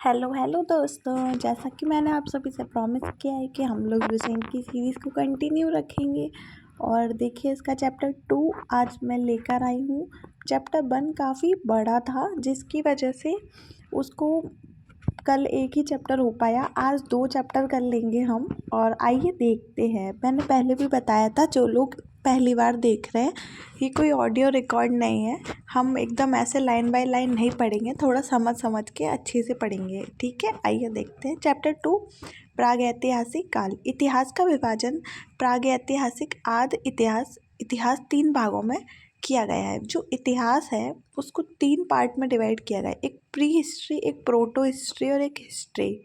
Hello hello दोस्तों, जैसा कि मैंने आप सभी से प्रॉमिस किया है कि हम लोग लुसेंट की सीरीज़ को कंटिन्यू रखेंगे। और देखिए इसका चैप्टर 2 आज मैं लेकर आई हूँ। चैप्टर 1 काफ़ी बड़ा था जिसकी वजह से उसको कल एक ही चैप्टर हो पाया, आज 2 चैप्टर कर लेंगे हम। और आइए देखते हैं। मैंने पहले भी बताया था, जो लोग पहली बार देख रहे हैं, ये कोई ऑडियो रिकॉर्ड नहीं है। हम एकदम ऐसे लाइन बाय लाइन नहीं पढ़ेंगे, थोड़ा समझ समझ के अच्छे से पढ़ेंगे, ठीक है। आइए देखते हैं चैप्टर 2, प्रागैतिहासिक काल। इतिहास का विभाजन प्रागैतिहासिक, आदि इतिहास। इतिहास 3 भागों में किया गया है। जो इतिहास है उसको 3 पार्ट में डिवाइड किया गया है, एक प्री हिस्ट्री, एक प्रोटो हिस्ट्री और एक हिस्ट्री।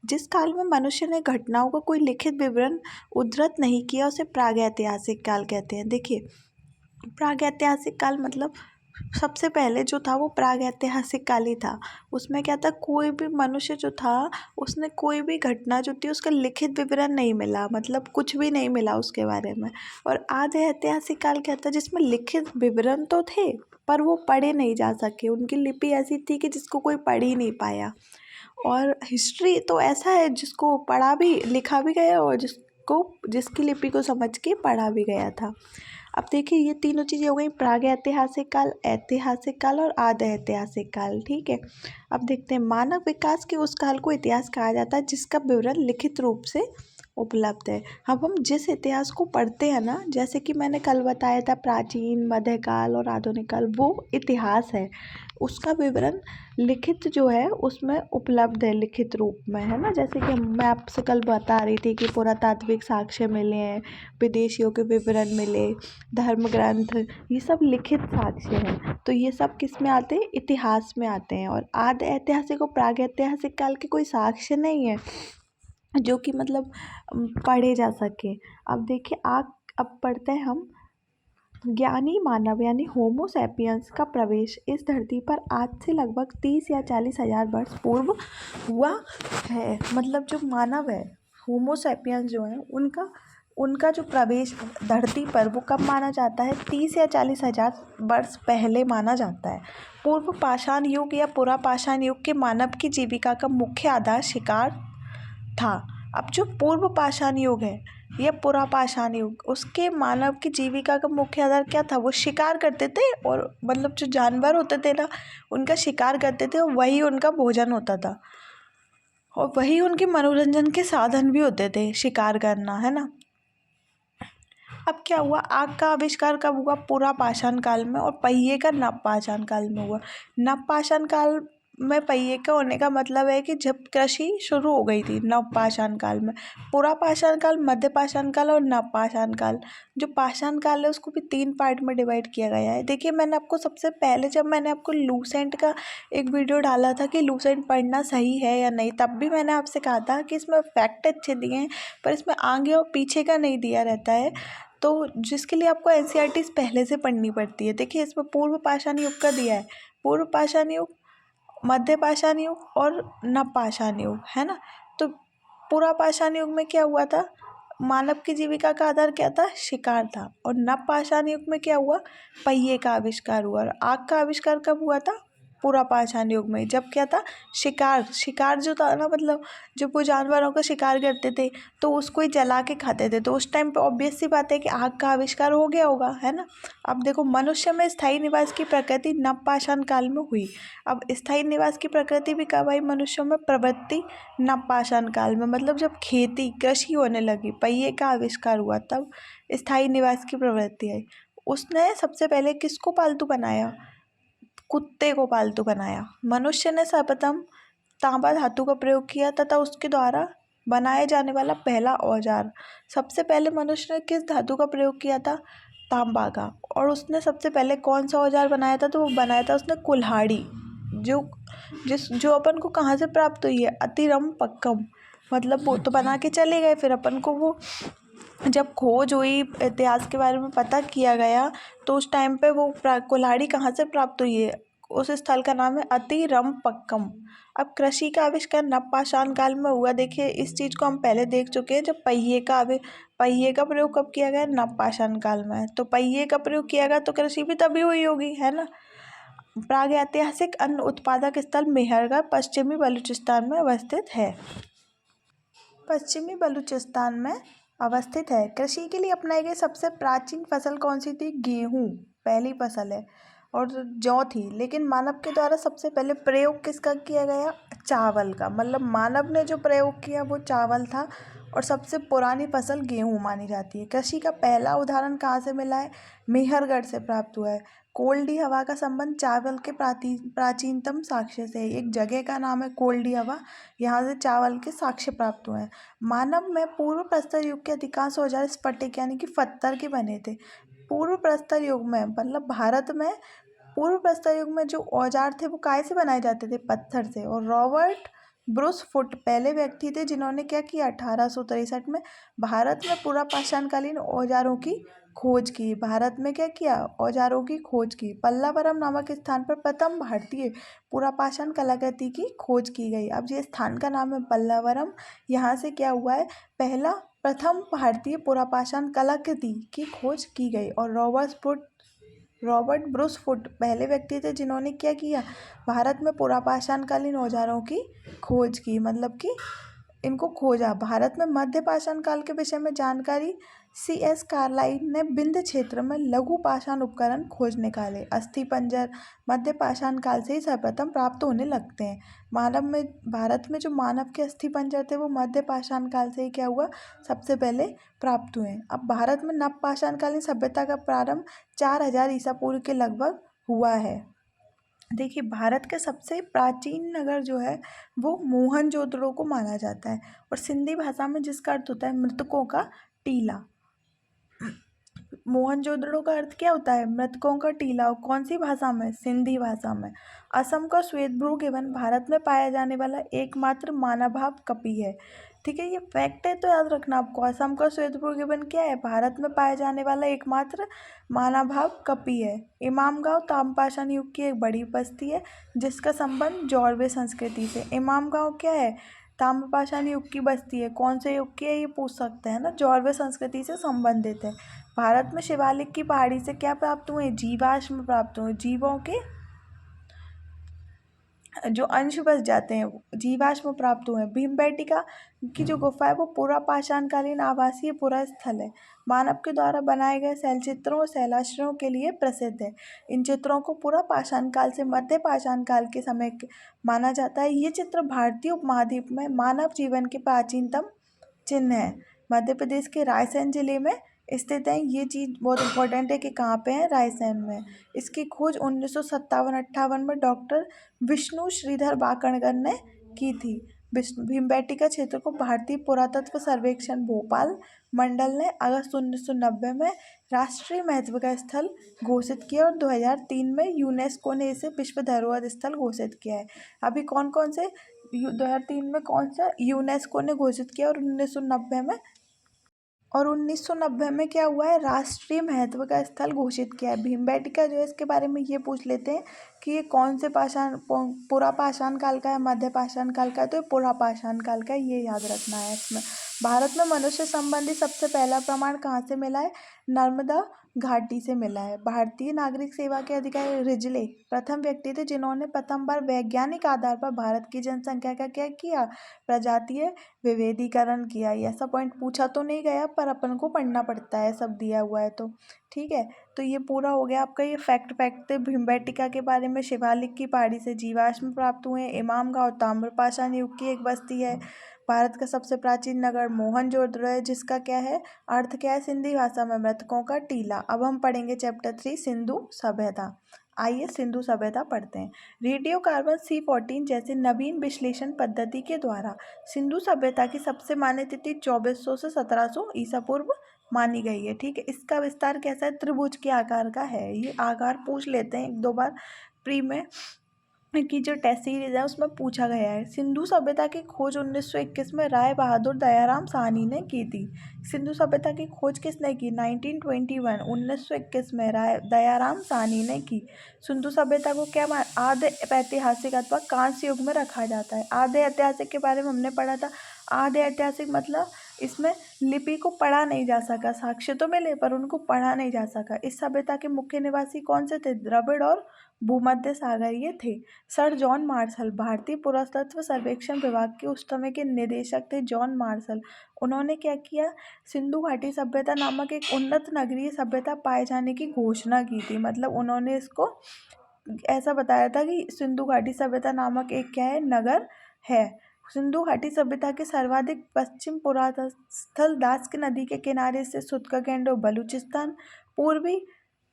जिस काल में मनुष्य ने घटनाओं का कोई लिखित विवरण उद्धृत नहीं किया उसे प्रागैतिहासिक काल कहते हैं। देखिए, प्रागैतिहासिक काल मतलब सबसे पहले जो था वो प्रागैतिहासिक काल ही था। उसमें क्या था, कोई भी मनुष्य जो था उसने कोई भी घटना जो थी उसका लिखित विवरण नहीं मिला, मतलब कुछ भी नहीं मिला उसके बारे में। और आधे ऐतिहासिक काल क्या था, जिसमें लिखित विवरण तो थे पर वो पढ़े नहीं जा सके, उनकी लिपि ऐसी थी कि जिसको कोई पढ़ ही नहीं पाया। और हिस्ट्री तो ऐसा है जिसको पढ़ा भी लिखा भी गया और जिसकी लिपि को समझ के पढ़ा भी गया था। अब देखिए, ये तीनों चीज़ें हो गई, प्रागैतिहासिक काल, ऐतिहासिक काल और आधे ऐतिहासिक काल, ठीक है। अब देखते हैं, मानव विकास के उस काल को इतिहास कहा जाता है जिसका विवरण लिखित रूप से उपलब्ध है। अब हम जिस इतिहास को पढ़ते हैं ना, जैसे कि मैंने कल बताया था, प्राचीन, मध्यकाल और आधुनिक काल, वो इतिहास है। उसका विवरण लिखित जो है उसमें उपलब्ध है, लिखित रूप में, है ना। जैसे कि मैं आपसे कल बता रही थी कि पुरातात्विक साक्ष्य मिले हैं, विदेशियों के विवरण मिले, धर्म ग्रंथ, ये सब लिखित साक्ष्य हैं। तो ये सब किस में आते हैं, इतिहास में आते हैं। और आधे ऐतिहासिक और प्रागैतिहासिक काल के कोई साक्ष्य नहीं है जो कि मतलब पढ़े जा सके। अब देखिए, अब पढ़ते हैं हम, ज्ञानी मानव यानी होमो सैपियंस का प्रवेश इस धरती पर आज से लगभग 30 या 40 हजार वर्ष पूर्व हुआ है। मतलब जो मानव है, होमो सैपियंस जो है, उनका जो प्रवेश धरती पर वो कब माना जाता है, 30 या 40 हजार वर्ष पहले माना जाता है। पूर्व पाषाण युग या पुरा पाषाण युग के मानव की जीविका का मुख्य आधार शिकार था। अब जो पूर्व पाषाण युग है या पुरा पाषाण युग, उसके मानव की जीविका का मुख्य आधार क्या था, वो शिकार करते थे। और मतलब जो जानवर होते थे ना, उनका शिकार करते थे और वही उनका भोजन होता था और वही उनके मनोरंजन के साधन भी होते थे, शिकार करना, है ना। अब क्या हुआ, आग का आविष्कार कब हुआ, पुरा पाषाण काल में, और पहिए का नव पाषाण काल में हुआ। नव पाषाण काल में पहिए का होने का मतलब है कि जब कृषि शुरू हो गई थी नव पाषाण काल में। पुरा पाषाण काल, मध्य पाषाण काल और नव पाषाण काल। जो पाषाण काल है उसको भी 3 पार्ट में डिवाइड किया गया है। देखिए, मैंने आपको सबसे पहले जब मैंने आपको लूसेंट का एक वीडियो डाला था कि लूसेंट पढ़ना सही है या नहीं, तब भी मैंने आपसे कहा था कि इसमें फैक्ट अच्छे दिए हैं पर इसमें आगे और पीछे का नहीं दिया रहता है, तो जिसके लिए आपको एनसीईआरटी पहले से पढ़नी पड़ती है। देखिए, इसमें पूर्व पाषाण युग का दिया है, पूर्व पाषाण युग, मध्य पाषाण युग और नव पाषाण युग, है ना। तो पूरा पाषाण युग में क्या हुआ था, मानव की जीविका का आधार क्या था, शिकार था। और नव पाषाण युग में क्या हुआ, पहिए का आविष्कार हुआ। और आग का आविष्कार कब हुआ था, पूरा पाषाण युग में, जब क्या था, शिकार जो था ना, मतलब जब वो जानवरों का शिकार करते थे तो उसको ही जला के खाते थे, तो उस टाइम पे ऑब्वियस सी बात है कि आग का आविष्कार हो गया होगा, है ना। अब देखो, मनुष्य में स्थायी निवास की प्रकृति नव पाषाण काल में हुई। अब स्थायी निवास की प्रकृति भी कब आई मनुष्यों में, प्रवृत्ति नव पाषाण काल में, मतलब जब खेती कृषि होने लगी, पहिए का आविष्कार हुआ, तब स्थायी निवास की प्रवृत्ति आई। उसने सबसे पहले किसको पालतू बनाया, कुत्ते को पालतू बनाया। मनुष्य ने सर्वप्रथम तांबा धातु का प्रयोग किया तथा उसके द्वारा बनाए जाने वाला पहला औजार, सबसे पहले मनुष्य ने किस धातु का प्रयोग किया था, तांबा का। और उसने सबसे पहले कौन सा औजार बनाया था, तो वो बनाया था उसने कुल्हाड़ी, जो अपन को कहाँ से प्राप्त हुई है, अतिरम पक्कम, मतलब वो तो बना के चले गए, फिर अपन को वो जब खोज हुई, इतिहास के बारे में पता किया गया, तो उस टाइम पे वो कुल्हाड़ी कहाँ से प्राप्त हुई है, उस स्थल का नाम है अतिरमपक्कम। अब कृषि का आविष्कार नव पाषाण काल में हुआ। देखिए, इस चीज़ को हम पहले देख चुके हैं, जब पहिए का प्रयोग कब किया गया, नव पाषाण काल में। तो पहिए का प्रयोग किया गया तो कृषि भी तभी हुई होगी, है ना। प्रागैतिहासिक अन्न उत्पादक स्थल मेहरगढ़ पश्चिमी बलूचिस्तान में अवस्थित है। पश्चिमी बलूचिस्तान में अवस्थित है। कृषि के लिए अपनाई गई सबसे प्राचीन फसल कौन सी थी? गेहूँ पहली फसल है, और जौ थी। लेकिन मानव के द्वारा सबसे पहले प्रयोग किसका किया गया? चावल का। मतलब मानव ने जो प्रयोग किया वो चावल था, और सबसे पुरानी फसल गेहूँ मानी जाती है। कृषि का पहला उदाहरण कहाँ से मिला है? मेहरगढ़ से प्राप्त हुआ है। कोल्डी हवा का संबंध चावल के प्राचीनतम साक्ष्य से है। एक जगह का नाम है कोल्डी हवा, यहाँ से चावल के साक्ष्य प्राप्त हुए हैं। मानव में पूर्व प्रस्तर युग के अधिकांश औजार स्फटिक यानी कि पत्थर के बने थे। पूर्व प्रस्तर युग में मतलब भारत में पूर्व प्रस्तर युग में जो औजार थे वो काय से बनाए जाते थे? पत्थर से। और रॉबर्ट ब्रूस फुट पहले व्यक्ति थे जिन्होंने क्या किया? 1863 में भारत में पुरापाषाणकालीन औजारों की खोज की। भारत में क्या किया? औजारों की खोज की। पल्लावरम नामक स्थान पर प्रथम भारतीय पुरापाषाण कलाकृति की खोज की गई। अब ये स्थान का नाम है पल्लावरम। यहाँ से क्या हुआ है? प्रथम भारतीय पुरापाषाण कलाकृति की खोज की गई। और रॉबर्ट ब्रूस फुट पहले व्यक्ति थे जिन्होंने क्या किया? भारत में पुरापाषाणकालीन औजारों की खोज की, मतलब कि इनको खोजा। भारत में मध्य पाषाण काल के विषय में जानकारी C.S. कार्लाइल ने विंध्य क्षेत्र में लघु पाषाण उपकरण खोज निकाले। अस्थि पंजर मध्य पाषाण काल से ही सर्वप्रथम प्राप्त होने लगते हैं। भारत में जो मानव के अस्थि पंजर थे वो मध्य पाषाण काल से ही क्या हुआ? सबसे पहले प्राप्त हुए। अब भारत में नव पाषाणकालीन सभ्यता का प्रारंभ 4000 ईसा पूर्व के लगभग हुआ है। देखिए, भारत का सबसे प्राचीन नगर जो है वो मोहनजोदड़ो को माना जाता है, और सिंधी भाषा में जिसका अर्थ होता है मृतकों का टीला। मोहनजोदड़ो का अर्थ क्या होता है? मृतकों का टीला। और कौन सी भाषा में? सिंधी भाषा में। असम का श्वेतभ्रू गिबन भारत में पाया जाने वाला एकमात्र मानवभाव कपि है। ठीक है, ये फैक्ट है तो याद रखना आपको। असम का श्वेतभ्रू गिबन क्या है? भारत में पाया जाने वाला एकमात्र मानवभाव कपि है। इमामगांव ताम्रपाषाण युग की एक बड़ी बस्ती है जिसका संबंध जॉर्वे संस्कृति से। इमामगांव क्या है? ताम्रपाषाण युग की बस्ती है। कौन से युग की है ये पूछ सकते हैं ना। जॉर्वे संस्कृति से संबंधित है। भारत में शिवालिक की पहाड़ी से क्या प्राप्त हुए? जीवाश्म प्राप्त हुए। जीवों के जो अंश बच जाते हैं जीवाश्म प्राप्त हुए। भीमबेटका की जो गुफा है वो पुरापाषाणकालीन आवासीय पुरा स्थल है। मानव के द्वारा बनाए गए शैलचित्रों और शैलाश्रयों के लिए प्रसिद्ध है। इन चित्रों को पुरापाषाण काल से मध्य पाषाण काल के समय माना जाता है। ये चित्र भारतीय उपमहाद्वीप में मानव जीवन के प्राचीनतम चिन्ह है। मध्य प्रदेश के रायसेन जिले में स्थित है। ये चीज़ बहुत इंपॉर्टेंट है कि कहाँ पे है? रायसेन में। इसकी खोज 1957-58 में डॉक्टर विष्णु श्रीधर वाकणकर ने की थी। भीमबेटका क्षेत्र को भारतीय पुरातत्व सर्वेक्षण भोपाल मंडल ने अगस्त 1990 में राष्ट्रीय महत्व का स्थल घोषित किया, और 2003 में यूनेस्को ने इसे विश्व धरोहर स्थल घोषित किया है। अभी कौन कौन से 2003 में कौन सा यूनेस्को ने घोषित किया, और 1990 में क्या हुआ है? राष्ट्रीय महत्व का स्थल घोषित किया है। भीमबेटका जो है इसके बारे में ये पूछ लेते हैं कि ये कौन से पुरापाषाण काल का है, मध्य पाषाण काल का है? तो ये पुरापाषाण काल का है, ये याद रखना है इसमें। भारत में मनुष्य संबंधी सबसे पहला प्रमाण कहाँ से मिला है? नर्मदा घाटी से मिला है। भारतीय नागरिक सेवा के अधिकारी रिजले प्रथम व्यक्ति थे जिन्होंने प्रथम बार वैज्ञानिक आधार पर भारत की जनसंख्या का क्या किया? प्रजातीय विभेदीकरण किया। ये ऐसा पॉइंट पूछा तो नहीं गया पर अपन को पढ़ना पड़ता है, सब दिया हुआ है तो ठीक है। तो ये पूरा हो गया आपका ये फैक्ट थे भीमबेटका के बारे में। शिवालिक की पहाड़ी से जीवाश्म प्राप्त हुए। इमामगांव ताम्रपाषाण युग की एक बस्ती है। भारत का सबसे प्राचीन नगर मोहनजोदड़ो है जिसका क्या है? अर्थ क्या है सिंधी भाषा में? मृतकों का टीला। अब हम पढ़ेंगे चैप्टर 3 सिंधु सभ्यता। आइए सिंधु सभ्यता पढ़ते हैं। रेडियो कार्बन C14 जैसे नवीन विश्लेषण पद्धति के द्वारा सिंधु सभ्यता की सबसे मान्य तिथि 2400 से 1700 ईसा पूर्व मानी गई है। ठीक है, इसका विस्तार कैसा है? त्रिभुज के आकार का है। ये आकार पूछ लेते हैं एक दो बार प्री में की जो टेस्ट सीरीज है उसमें पूछा गया है। सिंधु सभ्यता की खोज 1921 में राय बहादुर दयाराम साहनी ने की थी। सिंधु सभ्यता की खोज किसने की? 1921 में दयाराम साहनी ने की। सिंधु सभ्यता को क्या आद्य ऐतिहासिक अथवा कांस्य युग में रखा जाता है। आद्य ऐतिहासिक के बारे में हमने पढ़ा था। आद्य ऐतिहासिक मतलब इसमें लिपि को पढ़ा नहीं जा सका, साक्ष्य तो मिले पर उनको पढ़ा नहीं जा सका। इस सभ्यता के मुख्य निवासी कौन से थे? द्रविड़ और भूमध्य सागरीय थे। सर जॉन मार्शल भारतीय पुरातत्व सर्वेक्षण विभाग के उस समय के निदेशक थे, जॉन मार्शल। उन्होंने क्या किया, सिंधु घाटी सभ्यता नामक एक उन्नत नगरीय सभ्यता पाए जाने की घोषणा की थी। मतलब उन्होंने इसको ऐसा बताया था कि सिंधु घाटी सभ्यता नामक एक क्या है, नगर है। सिंधु घाटी सभ्यता के सर्वाधिक पश्चिम पुरातन स्थल दास की नदी के किनारे से सुतकागेंड और बलूचिस्तान, पूर्वी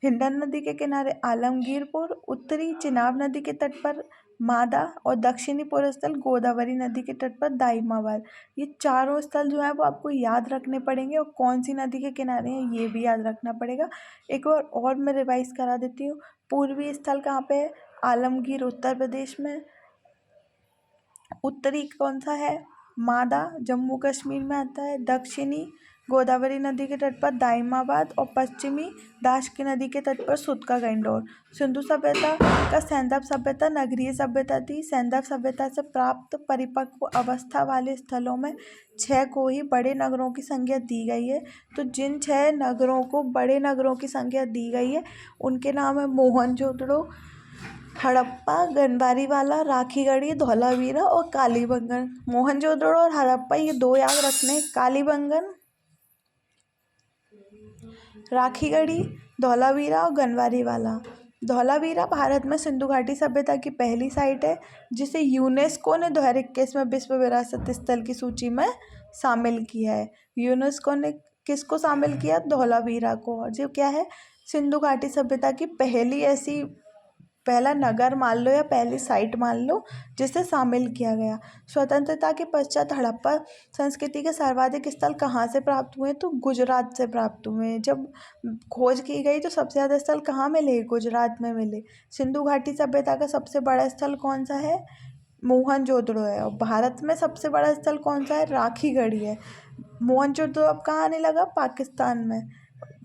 हिंडन नदी के किनारे आलमगीरपुर, उत्तरी चिनाब नदी के तट पर मादा और दक्षिणी पूर्व स्थल गोदावरी नदी के तट पर दाइमाबाद। ये चारों स्थल जो है वो आपको याद रखने पड़ेंगे, और कौन सी नदी के किनारे हैं ये भी याद रखना पड़ेगा। एक और मैं रिवाइज करा देती हूँ। पूर्वी स्थल कहाँ पे है, आलमगीर उत्तर प्रदेश में। उत्तरी कौन सा है, मादा जम्मू कश्मीर में आता है। दक्षिणी गोदावरी नदी के तट पर दाइमाबाद, और पश्चिमी दाश की नदी के तट पर सुतका गंडोर। सिंधु सभ्यता का सैंधव सभ्यता नगरीय सभ्यता थी। सैंधव सभ्यता से प्राप्त परिपक्व अवस्था वाले स्थलों में 6 को ही बड़े नगरों की संज्ञा दी गई है। तो जिन 6 नगरों को बड़े नगरों की संज्ञा दी गई है उनके नाम है मोहनजोदड़ो, हड़प्पा, गनबारीवाला, राखीगढ़ी, धौलावीरा और कालीबंगन। मोहनजोदड़ो और हड़प्पा ये 2 याद रखने। कालीबंगन, राखीगढ़ी, धौलावीरा और गनबारीवाला। धौलावीरा भारत में सिंधु घाटी सभ्यता की पहली साइट है, जिसे यूनेस्को ने 2021 में विश्व विरासत स्थल की सूची में शामिल किया है। यूनेस्को ने किसको शामिल किया, धौलावीरा को। और जो क्या है, सिंधु घाटी सभ्यता की पहला नगर मान लो या पहली साइट मान लो जिसे शामिल किया गया। स्वतंत्रता के पश्चात हड़प्पा संस्कृति के सर्वाधिक स्थल कहाँ से प्राप्त हुए, तो गुजरात से प्राप्त हुए। जब खोज की गई तो सबसे ज़्यादा स्थल कहाँ मिले, गुजरात में मिले। सिंधु घाटी सभ्यता का सबसे बड़ा स्थल कौन सा है, मोहनजोदड़ो है। और भारत में सबसे बड़ा स्थल कौन सा है, राखीगढ़ी है। मोहनजोदड़ो अब कहाँ आने लगा, पाकिस्तान में।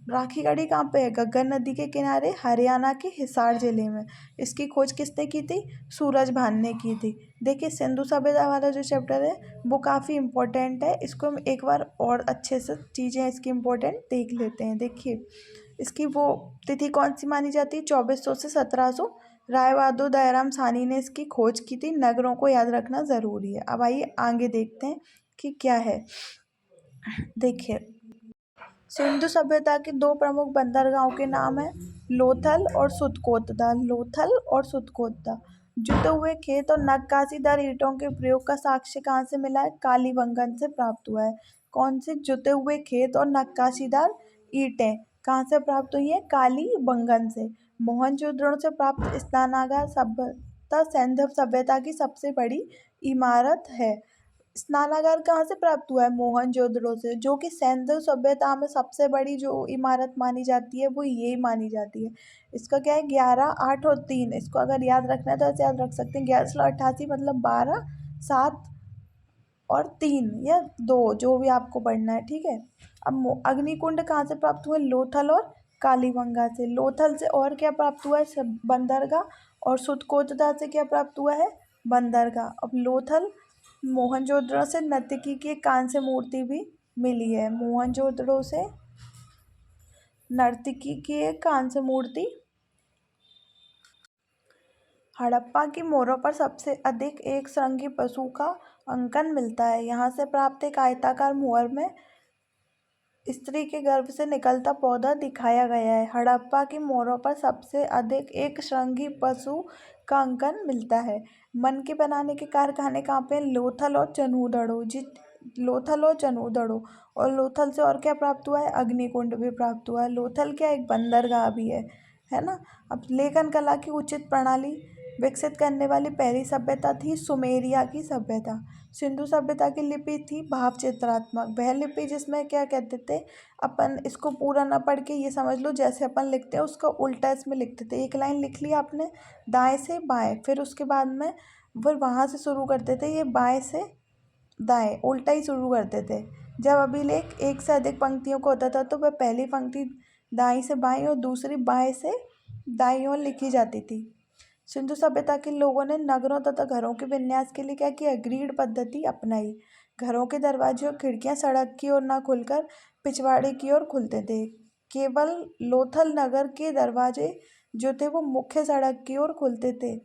राखीगढ़ी कहाँ पे है, गग्गर नदी के किनारे, हरियाणा के हिसार जिले में। इसकी खोज किसने की थी, सूरज भान ने की थी। देखिए सिंधु सभ्यता वाला जो चैप्टर है वो काफ़ी इम्पोर्टेंट है। इसको हम एक बार और अच्छे से चीज़ें इसकी इम्पोर्टेंट देख लेते हैं। देखिए इसकी वो तिथि कौन सी मानी जाती है, 2400 से 1700। राय बहादुर दयाराम साहनी ने इसकी खोज की थी। नगरों को याद रखना ज़रूरी है। अब आइए आगे देखते हैं कि क्या है। देखिए सिंधु सभ्यता के 2 प्रमुख बंदरगाहों के नाम हैं, लोथल और सुतकोतदा। लोथल और सुतकोतदा। जुटे हुए खेत और नक्काशीदार ईंटों के प्रयोग का साक्ष्य कहाँ से मिला है, कालीबंगन से प्राप्त हुआ है। कौन से जुटे हुए खेत और नक्काशीदार ईंटें कहाँ से प्राप्त हुई है, कालीबंगन से। मोहनजोदड़ो से प्राप्त स्नानागार सभ्यता सैंधव सभ्यता की सबसे बड़ी इमारत है। स्नानागार कहाँ से प्राप्त हुआ है, मोहनजोदड़ो से, जो कि सैंधव सभ्यता में सबसे बड़ी जो इमारत मानी जाती है वो यही मानी जाती है। इसका क्या है, 11, 8 और 3। इसको अगर याद रखना है तो ऐसे याद रख सकते हैं, 1188 मतलब 12, 7 और 3 या 2, जो भी आपको पढ़ना है, ठीक है। अब अग्निकुंड कहाँ से प्राप्त हुए, लोथल और कालीबंगा से। लोथल से और क्या प्राप्त हुआ है, बंदरगाह। और सुतकोतदा से क्या प्राप्त हुआ है, बंदरगाह। अब लोथल मोहनजोदड़ो से नर्तकी की एक कांस्य मूर्ति भी मिली है। मोहनजोदड़ो से नर्तकी की एक कांस्य मूर्ति। हड़प्पा की मोहरों पर सबसे अधिक एक श्रृंगी पशु का अंकन मिलता है। यहाँ से प्राप्त एक आयताकार मोहर में स्त्री के गर्भ से निकलता पौधा दिखाया गया है। हड़प्पा की मोहरों पर सबसे अधिक एक श्रृंगी पशु का अंकन मिलता है। मन के बनाने के कारखाने कहाँ पे, लोथल और चनूदड़ो। लोथल और चनूदड़ो। और लोथल से और क्या प्राप्त हुआ है, अग्निकुंड भी प्राप्त हुआ है। लोथल क्या एक बंदरगाह भी है ना। अब लेखन कला की उचित प्रणाली विकसित करने वाली पहली सभ्यता थी सुमेरिया की सभ्यता। सिंधु सभ्यता की लिपि थी भाव चित्रात्मक, वह लिपि जिसमें क्या कहते थे अपन, इसको पूरा ना पढ़ के ये समझ लो जैसे अपन लिखते हैं उसका उल्टा इसमें लिखते थे। एक लाइन लिख ली आपने दाएं से बाएं, फिर उसके बाद में फिर वहाँ से शुरू करते थे, ये बाएं से दाएं उल्टा ही शुरू करते थे। जब अभिलेख एक से अधिक पंक्तियों को होता था तो वह पहली पंक्ति दाईं से बाईं और दूसरी बाएं से दाईं ओर लिखी जाती थी। सिंधु सभ्यता के लोगों ने नगरों तथा घरों के विन्यास के लिए क्या किया, ग्रिड पद्धति अपनाई। घरों के दरवाजे और खिड़कियां सड़क की ओर न खुलकर पिछवाड़े की ओर खुलते थे। केवल लोथल नगर के दरवाजे जो थे वो मुख्य सड़क की ओर खुलते थे।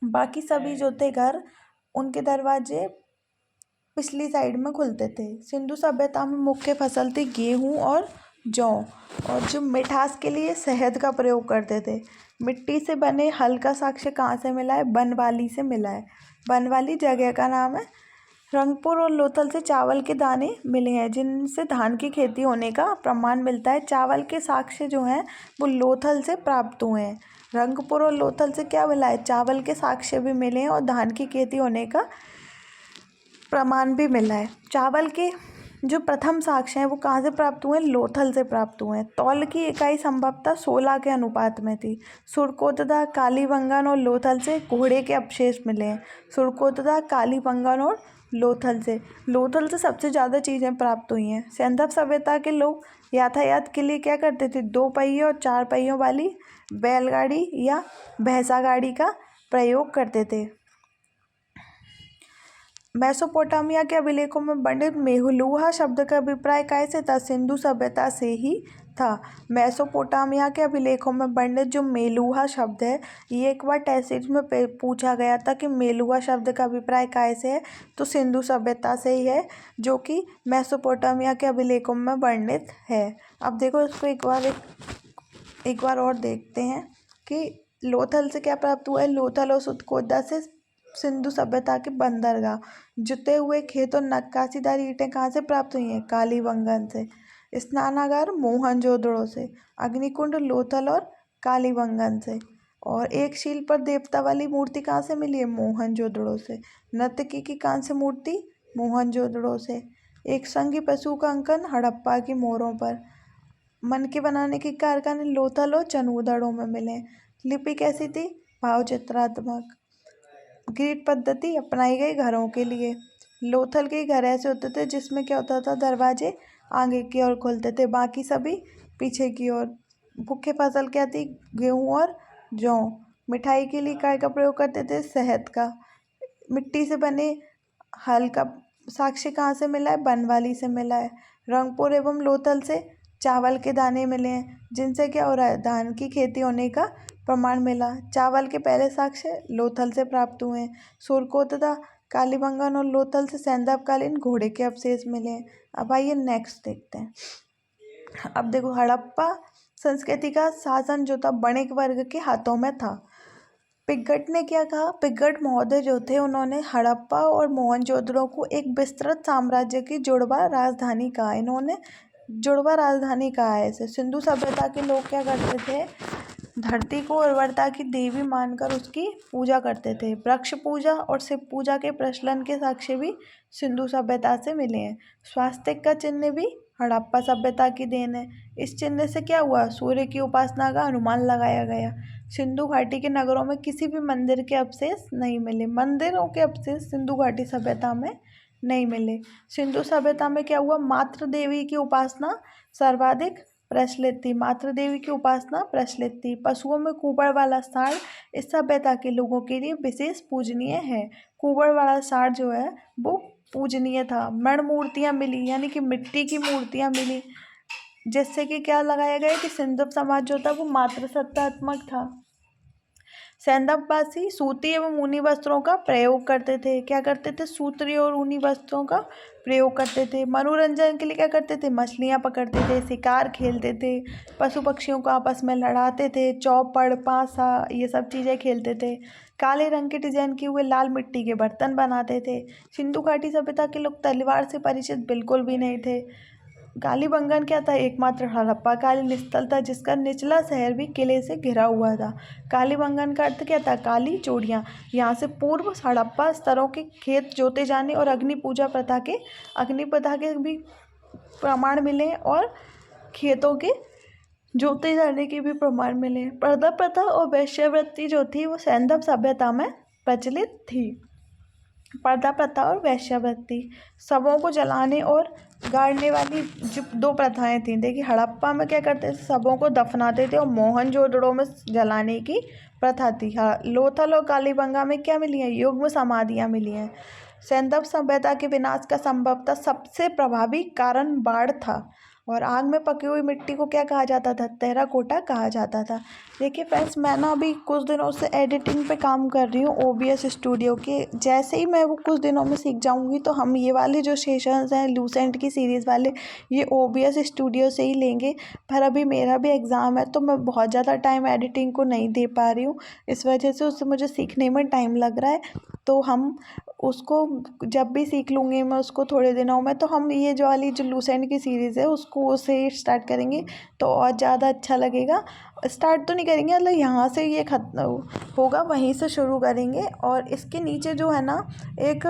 बाकी सभी जो थे घर, उनके दरवाजे पिछली साइड में खुलते थे। सिंधु सभ्यता में मुख्य फसल थी गेहूँ और जौ, और जो मिठास के लिए शहद का प्रयोग करते थे। मिट्टी से बने हल का साक्ष्य कहाँ से मिला है? बनवाली से मिला है। बनवाली जगह का नाम है। रंगपुर और लोथल से चावल के दाने मिले हैं, जिनसे धान की खेती होने का प्रमाण मिलता है। चावल के साक्ष्य जो हैं वो लोथल से प्राप्त हुए हैं। रंगपुर और लोथल से क्या मिला है? चावल के साक्ष्य भी मिले हैं और धान की खेती होने का प्रमाण भी मिला है। चावल के जो प्रथम साक्ष्य हैं वो कहाँ से प्राप्त हुए हैं? लोथल से प्राप्त हुए हैं। तौल की इकाई संभवतः 16 के अनुपात में थी। सुरकोतदा, कालीबंगन और लोथल से घोड़े के अवशेष मिले हैं। सुरकोतदा, कालीबंगन और लोथल से सबसे ज़्यादा चीज़ें प्राप्त हुई हैं। सैंधव सभ्यता के लोग यातायात के लिए क्या करते थे? 2 पहियों और 4 पहियों वाली बैलगाड़ी या भैंसा गाड़ी का प्रयोग करते थे। मेसोपोटामिया के अभिलेखों में वर्णित मेहलूहा शब्द का अभिप्राय कैसे था? सिंधु सभ्यता से ही था। मेसोपोटामिया के अभिलेखों में वर्णित जो मेलूहा शब्द है, ये एक बार टेस्ट में पूछा गया था कि मेलूहा शब्द का अभिप्राय कैसे है, तो सिंधु सभ्यता से ही है, जो कि मेसोपोटामिया के अभिलेखों में वर्णित है। अब देखो इसको एक बार और देखते हैं कि लोथल से क्या प्राप्त हुआ है। लोथल और सुरकोतदा से सिंधु सभ्यता के बंदरगाह, जुते हुए खेत और नक्काशीदार ईंटें कहाँ से प्राप्त हुई हैं? कालीबंगन से। स्नानागार मोहनजोदड़ो से। अग्निकुंड लोथल और कालीबंगन से। और एक शील पर देवता वाली मूर्ति कहाँ से मिली है? मोहनजोदड़ो से। नर्तकी की कांस्य मूर्ति मोहनजोदड़ो से। एक संगी पशु का अंकन हड़प्पा की मोहरों पर। मन के बनाने के कारखाने लोथल और चनूदड़ों में मिले। लिपि कैसी थी? भावचित्रात्मक। ग्रिड पद्धति अपनाई गई घरों के लिए। लोथल के घर ऐसे होते थे जिसमें क्या होता था? दरवाजे आगे की ओर खुलते थे, बाकी सभी पीछे की ओर। मुख्य फसल क्या थी? गेहूँ और जौ। मिठाई के लिए काय का प्रयोग करते थे? शहद का। मिट्टी से बने हल का साक्ष्य कहाँ से मिला है? बनवाली से मिला है। रंगपुर एवं लोथल से चावल के दाने मिले हैं, जिनसे क्या हो रहा है? धान की खेती होने का प्रमाण मिला। चावल के पहले साक्ष्य लोथल से प्राप्त हुए हैं। सुरकोतदा, कालीबंगन और लोथल से सैंधवकालीन घोड़े के अवशेष मिले हैं। अब आइए नेक्स्ट देखते हैं। अब देखो, हड़प्पा संस्कृति का शासन जो था वणिक वर्ग के हाथों में था। पिगट ने क्या कहा? पिगट महोदय जो थे, उन्होंने हड़प्पा और मोहनजोदड़ो को एक विस्तृत साम्राज्य की जुड़वा राजधानी कहा। इन्होंने जुड़वा राजधानी कहा है इसे। सिंधु सभ्यता के लोग क्या करते थे? धरती को उर्वरता की देवी मानकर उसकी पूजा करते थे। वृक्ष पूजा और शिव पूजा के प्रचलन के साक्ष्य भी सिंधु सभ्यता से मिले हैं। स्वास्तिक का चिन्ह भी हड़प्पा सभ्यता की देन है। इस चिन्ह से क्या हुआ? सूर्य की उपासना का अनुमान लगाया गया। सिंधु घाटी के नगरों में किसी भी मंदिर के अवशेष नहीं मिले। मंदिरों के अवशेष सिंधु घाटी सभ्यता में नहीं मिले। सिंधु सभ्यता में क्या हुआ? मातृ देवी की उपासना सर्वाधिक प्रचलित थी। मातृ देवी की उपासना प्रचलित थी। पशुओं में कुबड़ वाला साँड़ इस सभ्यता के लोगों के लिए विशेष पूजनीय है। कुबड़ वाला साँड़ जो है वो पूजनीय था। मण मूर्तियाँ मिली, यानी कि मिट्टी की मूर्तियाँ मिली, जिससे कि क्या लगाया गया कि सिंधव समाज जो था वो मातृसत्तात्मक था। सैंधववासी सूती एवं ऊनी वस्त्रों का प्रयोग करते थे। क्या करते थे? सूती और ऊनी वस्त्रों का प्रयोग करते थे। मनोरंजन के लिए क्या करते थे? मछलियाँ पकड़ते थे, शिकार खेलते थे, पशु पक्षियों को आपस में लड़ाते थे, चौपड़, पासा, ये सब चीज़ें खेलते थे। काले रंग के डिजाइन किए हुए लाल मिट्टी के बर्तन बनाते थे। सिंधु घाटी सभ्यता के लोग तलवार से परिचित बिल्कुल भी नहीं थे। कालीबंगन क्या था? एकमात्र हड़प्पाकालीन स्थल था जिसका निचला शहर भी किले से घिरा हुआ था। कालीबंगन का अर्थ क्या था? काली चूड़ियाँ। यहाँ से पूर्व हड़प्पा स्तरों के खेत जोते जाने और अग्नि प्रथा के भी प्रमाण मिले और खेतों के जोते जाने के भी प्रमाण मिले। पर्दा प्रथा और वेश्यावृत्ति जो थी वो सैंधव सभ्यता में प्रचलित थी। पर्दा प्रथा और वेश्यावृत्ति, शवों को जलाने और गाड़ने वाली जो 2 प्रथाएं थीं। देखिए, हड़प्पा में क्या करते थे? शवों को दफनाते थे और मोहनजोदड़ो में जलाने की प्रथा थी। लोथल और कालीबंगा में क्या मिली है? युग्म समाधियाँ मिली हैं। सैंधव सभ्यता के विनाश का संभवतः सबसे प्रभावी कारण बाढ़ था। और आग में पकी हुई मिट्टी को क्या कहा जाता था? टेराकोटा कहा जाता था। देखिए फ्रेंड्स, मैं ना अभी कुछ दिनों से एडिटिंग पे काम कर रही हूँ OBS स्टूडियो के। जैसे ही मैं वो कुछ दिनों में सीख जाऊँगी तो हम ये वाले जो सेशंस हैं लूसेंट की सीरीज़ वाले, ये OBS स्टूडियो से ही लेंगे। पर अभी मेरा भी एग्ज़ाम है तो मैं बहुत ज़्यादा टाइम एडिटिंग को नहीं दे पा रही हूँ, इस वजह से उससे मुझे सीखने में टाइम लग रहा है। तो हम उसको जब भी सीख लूँगी मैं उसको थोड़े दिनों में, तो हम ये जो वाली जो लूसेंट की सीरीज़ है उसको उससे स्टार्ट करेंगे तो और ज़्यादा अच्छा लगेगा। स्टार्ट तो नहीं करेंगे, मतलब यहाँ से ये खत्म होगा वहीं से शुरू करेंगे। और इसके नीचे जो है ना एक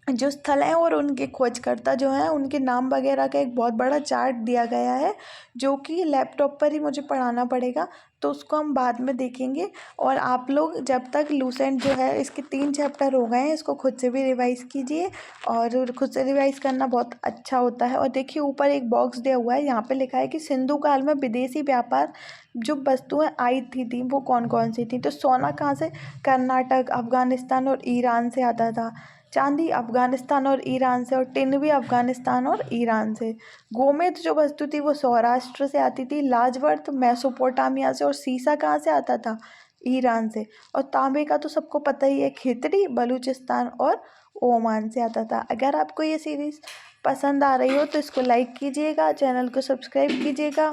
जो स्थल हैं और उनके खोजकर्ता जो हैं उनके नाम वगैरह का एक बहुत बड़ा चार्ट दिया गया है, जो कि लैपटॉप पर ही मुझे पढ़ाना पड़ेगा, तो उसको हम बाद में देखेंगे। और आप लोग जब तक लूसेंट जो है इसके 3 चैप्टर हो गए हैं, इसको खुद से भी रिवाइज़ कीजिए। और खुद से रिवाइज़ करना बहुत अच्छा होता है। और देखिए ऊपर एक बॉक्स दिया हुआ है, यहाँ पे लिखा है कि सिंधु काल में विदेशी व्यापार जो वस्तुएं आई थी वो कौन कौन सी थी। तो सोना कहाँ से? कर्नाटक, अफगानिस्तान और ईरान से आता था। चांदी अफगानिस्तान और ईरान से, और टिन भी अफगानिस्तान और ईरान से। गोमेद जो वस्तु थी वो सौराष्ट्र से आती थी। लाजवर्त मेसोपोटामिया से। और सीसा कहाँ से आता था? ईरान से। और तांबे का तो सबको पता ही है, खितड़ी बलूचिस्तान और ओमान से आता था। अगर आपको ये सीरीज़ पसंद आ रही हो तो इसको लाइक कीजिएगा, चैनल को सब्सक्राइब कीजिएगा,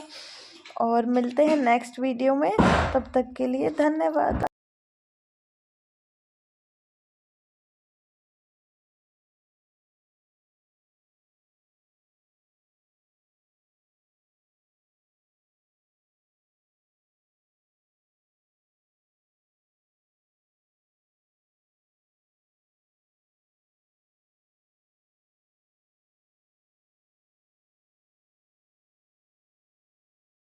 और मिलते हैं नेक्स्ट वीडियो में। तब तक के लिए धन्यवाद।